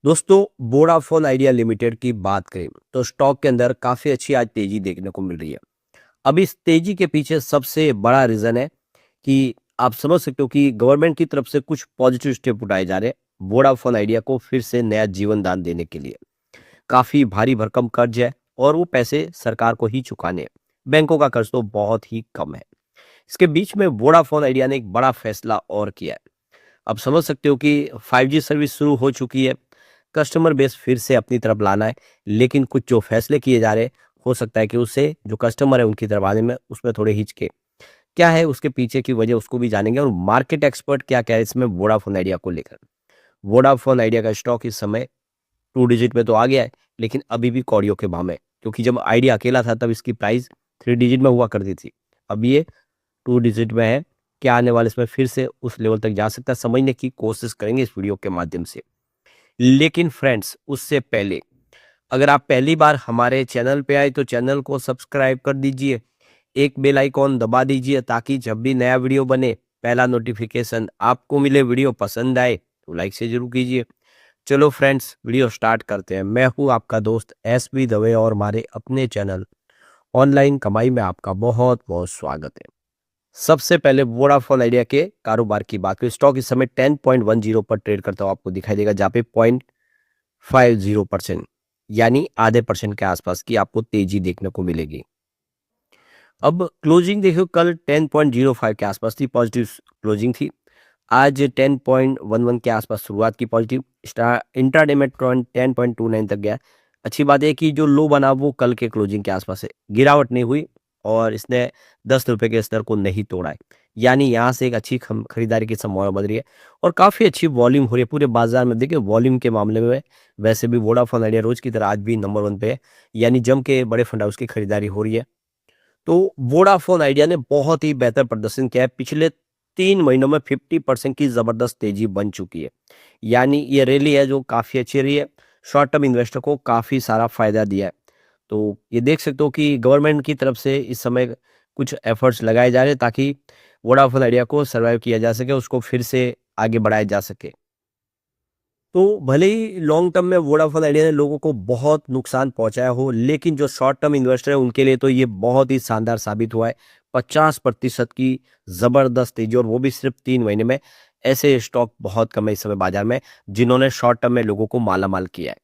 दोस्तों, Vodafone idea limited की बात करें तो स्टॉक के अंदर काफ़ी अच्छी आज तेज़ी देखने को मिल रही है। अब इस तेज़ी के पीछे सबसे बड़ा रीज़न है कि आप समझ सकते हो कि गवर्नमेंट की तरफ से कुछ पॉजिटिव स्टेप उठाए जा रहे हैं, वोडाफोन आइडिया को फिर से नया जीवन दान देने के लिए। काफ़ी भारी भरकम कर्ज है और वो पैसे सरकार को ही चुकाने हैं। बैंकों का कर्ज तो बहुत ही कम है। इसके बीच में वोडाफोन आइडिया ने एक बड़ा फैसला और किया है। अब समझ सकते हो कि 5G सर्विस शुरू हो चुकी है, कस्टमर बेस फिर से अपनी तरफ लाना है, लेकिन कुछ जो फैसले किए जा रहे हैं, हो सकता है कि उससे जो कस्टमर है उनकी तरफ आने में उसमें थोड़े हिचके। क्या है उसके पीछे की वजह उसको भी जानेंगे और मार्केट एक्सपर्ट क्या कह रहे हैं इसमें वोडाफोन आइडिया को लेकर। वोडाफोन आइडिया का स्टॉक इस समय 2 डिजिट में तो आ गया है, लेकिन अभी भी कौड़ियों के भाव में, क्योंकि जब आइडिया अकेला था तब इसकी प्राइस 3 डिजिट में हुआ करती थी। अब ये 2 डिजिट में है। क्या आने वाले इसमें फिर से उस लेवल तक जा सकता है, समझने की कोशिश करेंगे इस वीडियो के माध्यम से। लेकिन फ्रेंड्स, उससे पहले अगर आप पहली बार हमारे चैनल पे आए तो चैनल को सब्सक्राइब कर दीजिए, एक बेल आइकॉन दबा दीजिए ताकि जब भी नया वीडियो बने पहला नोटिफिकेशन आपको मिले। वीडियो पसंद आए तो लाइक से जरूर कीजिए। चलो फ्रेंड्स, वीडियो स्टार्ट करते हैं। मैं हूँ आपका दोस्त एसबी दवे और हमारे अपने चैनल ऑनलाइन कमाई में आपका बहुत बहुत स्वागत है। सबसे पहले वोडाफोन आइडिया के कारोबार की बात करें, स्टॉक इस समय 10.10 पर ट्रेड करता हुआ आपको दिखाई देगा, जहाँ पे 0.50% यानी आधे परसेंट के आसपास की आपको तेजी देखने को मिलेगी। अब क्लोजिंग देखो, कल 10.05 के आसपास थी, पॉजिटिव क्लोजिंग थी। आज 10.11 के आसपास शुरुआत की पॉजिटिव, इंट्राडे में 10.29 तक गया। अच्छी बात है कि जो लो बना वो कल के क्लोजिंग के आसपास है, गिरावट नहीं हुई और इसने 10 रुपए के स्तर को नहीं तोड़ा है। यानी यहाँ से एक अच्छी खरीदारी की संभावना बन रही है और काफ़ी अच्छी वॉल्यूम हो रही है पूरे बाजार में। देखिए वॉल्यूम के मामले में वैसे भी वोडाफोन आइडिया रोज की तरह आज भी नंबर 1 पे है, यानी जम के बड़े फंड हाउस की खरीदारी हो रही है। तो वोडाफोन आइडिया ने बहुत ही बेहतर प्रदर्शन किया है। पिछले 3 महीनों में 50% की ज़बरदस्त तेज़ी बन चुकी है। यानी ये रैली है जो काफ़ी अच्छी रही है, शॉर्ट टर्म इन्वेस्टर को काफ़ी सारा फ़ायदा दिया है। तो ये देख सकते हो कि गवर्नमेंट की तरफ से इस समय कुछ एफर्ट्स लगाए जा रहे हैं ताकि वोडाफोन आइडिया को सर्वाइव किया जा सके, उसको फिर से आगे बढ़ाया जा सके। तो भले ही लॉन्ग टर्म में वोडाफोन आइडिया ने लोगों को बहुत नुकसान पहुंचाया हो, लेकिन जो शॉर्ट टर्म इन्वेस्टर है उनके लिए तो ये बहुत ही शानदार साबित हुआ है। 50% की जबरदस्त तेजी, और वो भी सिर्फ 3 महीने में। ऐसे स्टॉक बहुत कम है इस समय बाजार में जिन्होंने शॉर्ट टर्म में लोगों को माला माल किया है।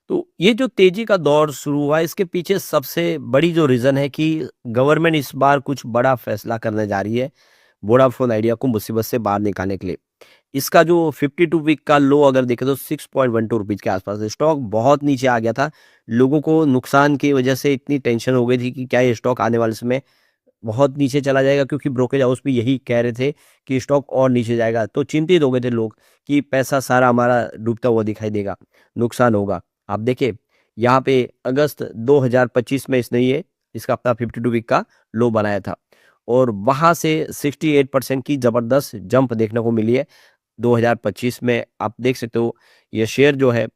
तो ये जो तेजी का दौर शुरू हुआ है, इसके पीछे सबसे बड़ी जो रीजन है कि गवर्नमेंट इस बार कुछ बड़ा फैसला करने जा रही है वोडाफोन आइडिया को मुसीबत से बाहर निकालने के लिए। इसका जो 52 वीक का लो अगर देखें तो 6.12 रुपीज के आसपास है। स्टॉक बहुत नीचे आ गया था। लोगों को नुकसान की वजह से इतनी टेंशन हो गई थी कि क्या ये स्टॉक आने वाले समय बहुत नीचे चला जाएगा, क्योंकि ब्रोकरेज हाउस भी यही कह रहे थे कि स्टॉक और नीचे जाएगा। तो चिंतित हो गए थे लोग कि पैसा सारा हमारा डूबता हुआ दिखाई देगा, नुकसान होगा। आप देखिए यहाँ पे अगस्त 2025 में इसने ये इसका अपना 52 वीक का लो बनाया था और वहां से 68% की जबरदस्त जंप देखने को मिली है 2025 में। आप देख सकते हो ये शेयर जो है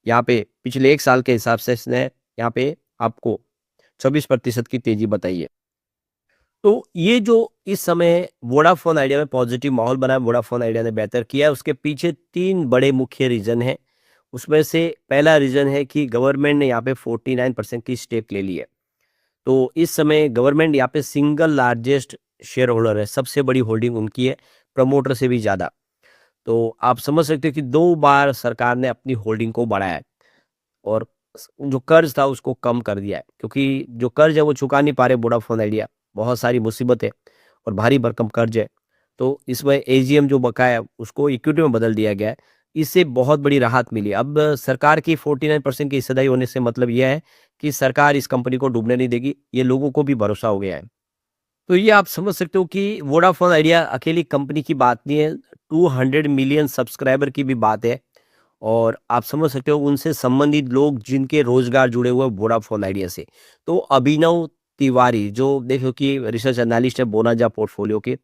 यहाँ पे पिछले 1 साल के हिसाब से इसने यहाँ पे आपको 24% की तेजी बताई है। तो ये जो इस समय वोडाफोन आइडिया में पॉजिटिव माहौल बना है, वोडाफोन आइडिया ने बेहतर किया है, उसके पीछे 3 बड़े मुख्य रीजन हैं। उसमें से पहला रीजन है कि गवर्नमेंट ने यहाँ पे 49% की स्टेक ले ली है। तो इस समय गवर्नमेंट यहाँ पे सिंगल लार्जेस्ट शेयर होल्डर है, सबसे बड़ी होल्डिंग उनकी है, प्रमोटर से भी ज़्यादा। तो आप समझ सकते हो कि 2 बार सरकार ने अपनी होल्डिंग को बढ़ाया है और जो कर्ज था उसको कम कर दिया है, क्योंकि जो कर्ज है वो चुका नहीं पा रहे वोडाफोन आइडिया, बहुत सारी मुसीबत है और भारी भरकम कर्ज है। तो इसमें एजीएम जो बकाया है उसको इक्विटी में बदल दिया गया है। इससे बहुत बड़ी राहत मिली। अब सरकार की 49% की हिस्सेदारी होने से मतलब यह है कि सरकार इस कंपनी को डूबने नहीं देगी, ये लोगों को भी भरोसा हो गया है। तो ये आप समझ सकते हो कि वोडाफोन आइडिया अकेली कंपनी की बात नहीं है, 200 मिलियन सब्सक्राइबर की भी बात है। और आप समझ सकते हो उनसे संबंधित लोग जिनके रोजगार जुड़े हुए हैं वोडाफोन आइडिया से। तो अभिनव तिवारी जो देखो कि रिसर्च एनालिस्ट है बोनाजा पोर्टफोलियो के,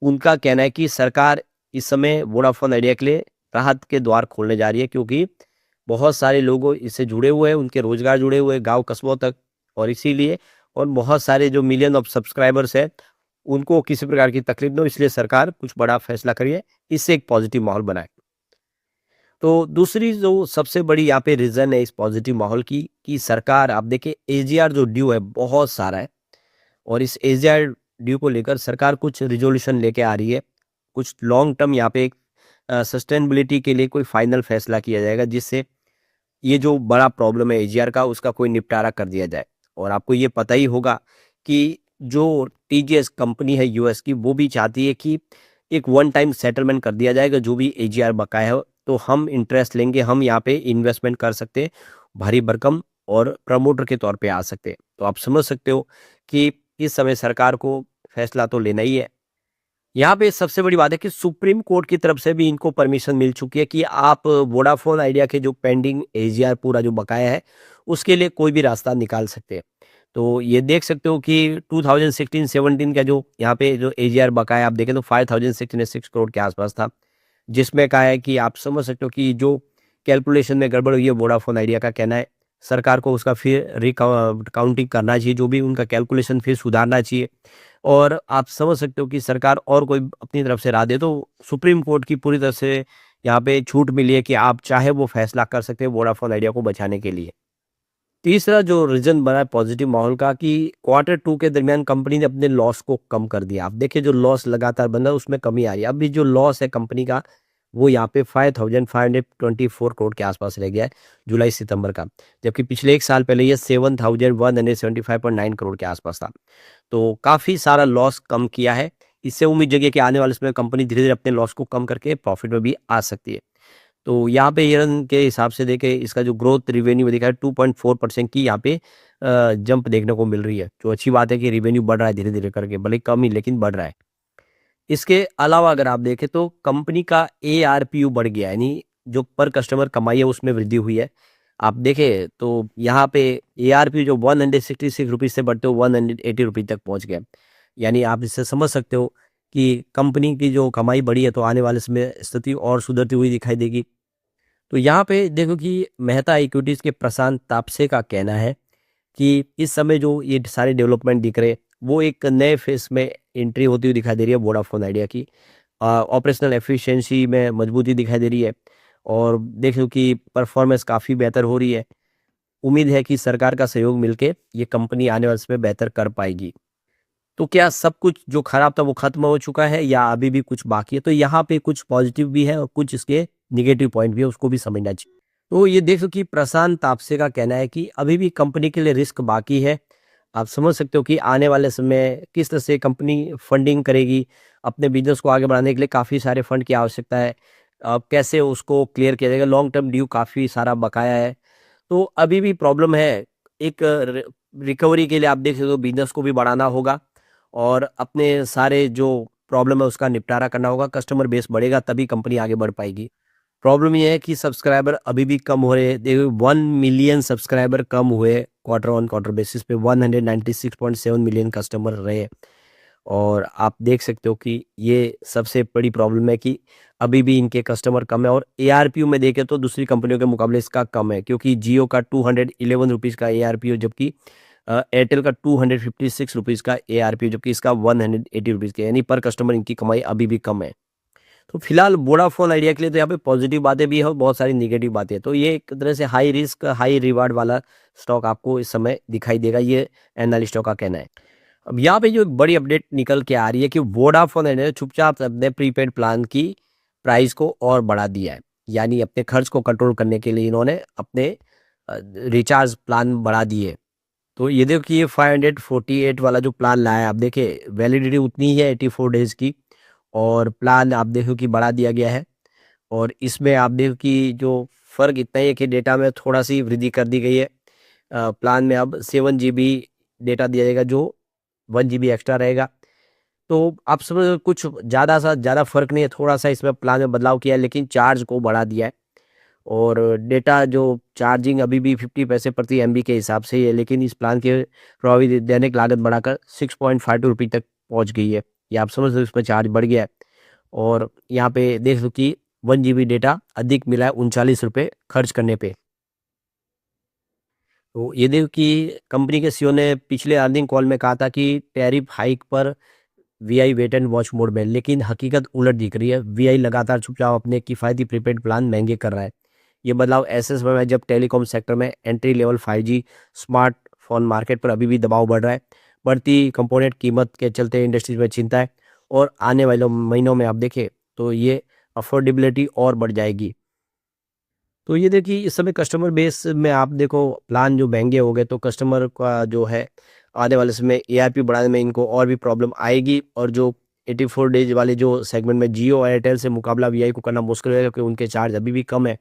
उनका कहना है कि सरकार इस समय वोडाफोन आइडिया के लिए राहत के द्वार खोलने जा रही है, क्योंकि बहुत सारे लोग इससे जुड़े हुए हैं, उनके रोजगार जुड़े हुए हैं गांव कस्बों तक। और इसीलिए और बहुत सारे जो मिलियन ऑफ सब्सक्राइबर्स हैं उनको किसी प्रकार की तकलीफ न हो, इसलिए सरकार कुछ बड़ा फैसला करिए, इससे एक पॉजिटिव माहौल बनाए। तो दूसरी जो सबसे बड़ी यहाँ पे रीज़न है इस पॉजिटिव माहौल की कि सरकार आप देखिए एजीआर जो ड्यू है बहुत सारा है और इस एजीआर ड्यू को लेकर सरकार कुछ रिज़ॉल्यूशन लेके आ रही है। कुछ लॉन्ग टर्म यहाँ पे सस्टेनेबिलिटी के लिए कोई फाइनल फैसला किया जाएगा जिससे ये जो बड़ा प्रॉब्लम है एजीआर का उसका कोई निपटारा कर दिया जाए। और आपको ये पता ही होगा कि जो टीजीएस कंपनी है यूएस की वो भी चाहती है कि एक वन टाइम सेटलमेंट कर दिया जाएगा जो भी एजीआर बकाया है तो हम इंटरेस्ट लेंगे, हम यहाँ पे इन्वेस्टमेंट कर सकते हैं भारी भरकम और प्रमोटर के तौर पे आ सकते हैं। तो आप समझ सकते हो कि इस समय सरकार को फैसला तो लेना ही है। यहाँ पे सबसे बड़ी बात है कि सुप्रीम कोर्ट की तरफ से भी इनको परमिशन मिल चुकी है कि आप वोडाफोन आइडिया के जो पेंडिंग एजीआर पूरा जो बकाया है उसके लिए कोई भी रास्ता निकाल सकते हैं। तो ये देख सकते हो कि 2016-17 का जो यहाँ पे जो एजीआर बकाया आप देखें तो 5,606 करोड़ के आसपास था, जिसमें कहा है कि आप समझ सकते हो कि जो कैलकुलेशन में गड़बड़ हुई है वोडाफोन आइडिया का कहना है सरकार को उसका फिर काउंटिंग करना चाहिए, जो भी उनका कैलकुलेशन फिर सुधारना चाहिए। और आप समझ सकते हो कि सरकार और कोई अपनी तरफ से राह दे तो सुप्रीम कोर्ट की पूरी तरह से यहाँ पे छूट मिली है कि आप चाहे वो फैसला कर सकते हैं वोडाफोन आइडिया को बचाने के लिए। तीसरा जो रीज़न बना है पॉजिटिव माहौल का कि क्वार्टर 2 के दरमियान कंपनी ने अपने लॉस को कम कर दिया। आप देखिए जो लॉस लगातार बन रहा है उसमें कमी आ रही है। अभी जो लॉस है कंपनी का वो यहाँ पे 5,524 करोड़ के आसपास रह गया है जुलाई-सितंबर का। जबकि पिछले 1 साल पहले ये 7,175.9 करोड़ के आसपास था। तो काफ़ी सारा लॉस कम किया है। इससे उम्मीद जगी है कि आने वाले समय कंपनी धीरे-धीरे अपने लॉस को कम करके प्रॉफिट में भी आ सकती है। तो यहाँ पे ईयरन के हिसाब से देखें इसका जो ग्रोथ रिवेन्यू में दिखा है 2.4% की यहाँ पे जंप देखने को मिल रही है, जो अच्छी बात है कि रिवेन्यू बढ़ रहा है धीरे-धीरे करके, भले कम ही लेकिन बढ़ रहा है। इसके अलावा अगर आप देखें तो कंपनी का एआरपीयू बढ़ गया है, यानी जो पर कस्टमर कमाई है उसमें वृद्धि हुई है। आप देखें तो यहाँ पे एआरपीयू जो 166 रुपीज़ से बढ़ते हुए 180 रुपीज़ तक पहुँच गया। यानी आप इससे समझ सकते हो कि कंपनी की जो कमाई बढ़ी है तो आने वाले समय स्थिति और सुधरती हुई दिखाई देगी। तो यहाँ पे देखो कि मेहता इक्विटीज़ के प्रशांत तापसे का कहना है कि इस समय जो ये सारे डेवलपमेंट दिख रहे हैं वो एक नए फेस में एंट्री होती हुई दिखाई दे रही है वोडाफोन आइडिया की। ऑपरेशनल एफिशिएंसी में मजबूती दिखाई दे रही है और देखो कि परफॉर्मेंस काफ़ी बेहतर हो रही है। उम्मीद है कि सरकार का सहयोग मिलके ये कंपनी आने वाले समय बेहतर कर पाएगी। तो क्या सब कुछ जो खराब था वो खत्म हो चुका है या अभी भी कुछ बाकी है? तो यहाँ पे कुछ पॉजिटिव भी है और कुछ इसके नेगेटिव पॉइंट भी है, उसको भी समझना चाहिए। तो ये देखो कि प्रशांत तापसे का कहना है कि अभी भी कंपनी के लिए रिस्क बाकी है। आप समझ सकते हो कि आने वाले समय किस तरह से कंपनी फंडिंग करेगी, अपने बिज़नेस को आगे बढ़ाने के लिए काफ़ी सारे फंड की आवश्यकता है। कैसे उसको क्लियर किया जाएगा, लॉन्ग टर्म ड्यू काफ़ी सारा बकाया है। तो अभी भी प्रॉब्लम है। एक रिकवरी के लिए आप देख सकते हो बिज़नेस को भी बढ़ाना होगा और अपने सारे जो प्रॉब्लम है उसका निपटारा करना होगा। कस्टमर बेस बढ़ेगा तभी कंपनी आगे बढ़ पाएगी। प्रॉब्लम ये है कि सब्सक्राइबर अभी भी कम हो रहे हैं। देखो 1 मिलियन सब्सक्राइबर कम हुए क्वार्टर ऑन क्वार्टर बेसिस पे 196.7 मिलियन कस्टमर रहे। और आप देख सकते हो कि ये सबसे बड़ी प्रॉब्लम है कि अभी भी इनके कस्टमर कम है और एआरपीयू में देखें तो दूसरी कंपनियों के मुकाबले इसका कम है, क्योंकि जियो का 211 रुपीज़ का एआरपीयू जबकि एयरटेल का 256 रुपीज़ का एआरपीयू जबकि इसका 180 रुपीज़ का, यानी पर कस्टमर इनकी कमाई अभी भी कम है। तो फिलहाल वोडाफोन आइडिया के लिए तो यहाँ पे पॉजिटिव बातें भी है और बहुत सारी नेगेटिव बातें हैं। तो ये एक तरह से हाई रिस्क हाई रिवार्ड वाला स्टॉक आपको इस समय दिखाई देगा, ये एनालिस्टों का कहना है। अब यहाँ पे जो एक बड़ी अपडेट निकल के आ रही है कि वोडाफोन ने चुपचाप अपने प्रीपेड प्लान की प्राइस को और बढ़ा दिया है, यानी अपने खर्च को कंट्रोल करने के लिए इन्होंने अपने रिचार्ज प्लान बढ़ा दिए। तो ये देखो कि ये 548 वाला जो प्लान लाया है, आप देखिए वैलिडिटी उतनी ही है 84 डेज की और प्लान आप देखो कि बढ़ा दिया गया है। और इसमें आप देखो कि जो फ़र्क इतना ही है कि डेटा में थोड़ा सी वृद्धि कर दी गई है। प्लान में अब 7 जीबी डेटा दिया जाएगा जो 1 जीबी एक्स्ट्रा रहेगा। तो आप समझ कुछ ज़्यादा फ़र्क नहीं है, थोड़ा-सा इसमें प्लान में बदलाव किया है लेकिन चार्ज को बढ़ा दिया है। और डेटा जो चार्जिंग अभी भी 50 पैसे प्रति एमबी के हिसाब से ही है, लेकिन इस प्लान के प्रभावी दैनिक लागत बढ़ाकर 6.52 रुपये तक पहुँच गई है। ये आप समझ सकते हो इसमें चार्ज बढ़ गया है। और यहाँ पे देख लो कि 1 जीबी डेटा अधिक मिला है 39 रुपये खर्च करने पे। तो ये देखो कि कंपनी के सीईओ ने पिछले अर्निंग कॉल में कहा था कि टैरिफ हाइक पर Vi wait and watch mode में, लेकिन हकीकत उलट दिख रही है। वीआई लगातार चुपचाप अपने किफ़ायती प्रीपेड प्लान महंगे कर रहा है। ये बदलाव ऐसे समय में जब टेलीकॉम सेक्टर में entry level 5G smartphone market पर अभी भी दबाव बढ़ रहा है। बढ़ती कंपोनेंट कीमत के चलते इंडस्ट्रीज में चिंता है और आने वाले महीनों में आप देखें तो ये अफोर्डेबिलिटी और बढ़ जाएगी। तो ये देखिए इस समय कस्टमर बेस में आप देखो प्लान जो महंगे हो गए तो कस्टमर का जो है आने वाले समय एआरपी बढ़ाने में इनको और भी प्रॉब्लम आएगी और जो 84 डेज वाले जो सेगमेंट में जियो और एयरटेल से मुकाबला वीआई को करना मुश्किल है क्योंकि उनके चार्ज अभी भी कम है।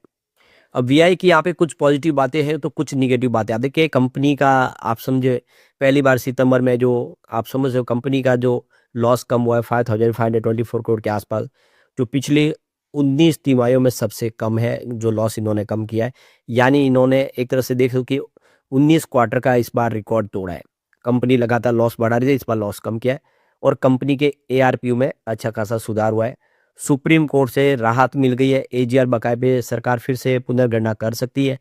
अब वीआई की यहाँ पे कुछ पॉजिटिव बातें हैं तो कुछ निगेटिव बातें। आप देखिए कंपनी का आप समझे पहली बार सितंबर में जो आप समझ रहे हो कंपनी का जो लॉस कम हुआ है 5524 करोड़ के आसपास, जो पिछले 19 तिमाहियों में सबसे कम है जो लॉस इन्होंने कम किया है। यानी इन्होंने एक तरह से देख लो कि 19 क्वार्टर का इस बार रिकॉर्ड तोड़ा है। कंपनी लगातार लॉस बढ़ा रही है, इस बार लॉस कम किया है और कंपनी के एआरपीयू में अच्छा खासा सुधार हुआ है। सुप्रीम कोर्ट से राहत मिल गई है, एजीआर बकाये पे सरकार फिर से पुनर्गणना कर सकती है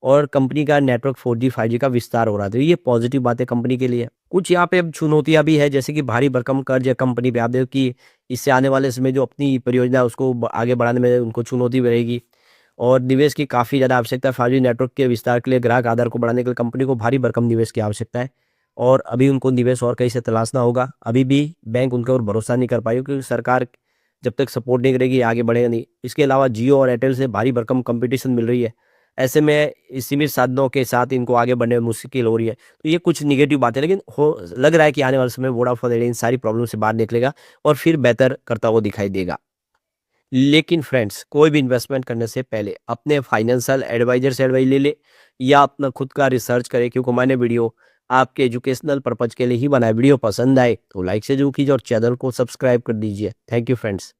और कंपनी का नेटवर्क 4G 5G का विस्तार हो रहा है। तो ये पॉजिटिव बातें कंपनी के लिए। कुछ यहाँ पे अब चुनौतियां भी है जैसे कि भारी भरकम कर्ज है कंपनी पे। आप देखो कि इससे आने वाले समय जो अपनी परियोजना है उसको आगे बढ़ाने में उनको चुनौती भी रहेगी और निवेश की काफ़ी ज़्यादा आवश्यकता है। 5G नेटवर्क के विस्तार के लिए ग्राहक आधार को बढ़ाने के लिए कंपनी को भारी भरकम निवेश की आवश्यकता है और अभी उनको निवेश और कहीं से तलाशना होगा। अभी भी बैंक उनके ऊपर भरोसा नहीं कर पाई क्योंकि सरकार जब तक सपोर्ट नहीं करेगी आगे बढ़ेगा नहीं। इसके अलावा जियो और एयरटेल से भारी भरकम कंपटीशन मिल रही है। ऐसे में इस सीमित साधनों के साथ इनको आगे बढ़ने में मुश्किल हो रही है। तो ये कुछ नेगेटिव बातें लेकिन हो लग रहा है कि आने वाले समय वोडाफोन आइडिया इन सारी प्रॉब्लम से बाहर निकलेगा और फिर बेहतर करता हुआ दिखाई देगा। लेकिन फ्रेंड्स कोई भी इन्वेस्टमेंट करने से पहले अपने फाइनेंशियल एडवाइजर से एडवाइस ले ले या अपना खुद का रिसर्च करें क्योंकि मैंने वीडियो आपके एजुकेशनल पर्पज के लिए ही बनाया। वीडियो पसंद आए तो लाइक से जरूर कीजिए और चैनल को सब्सक्राइब कर दीजिए। Thank you friends.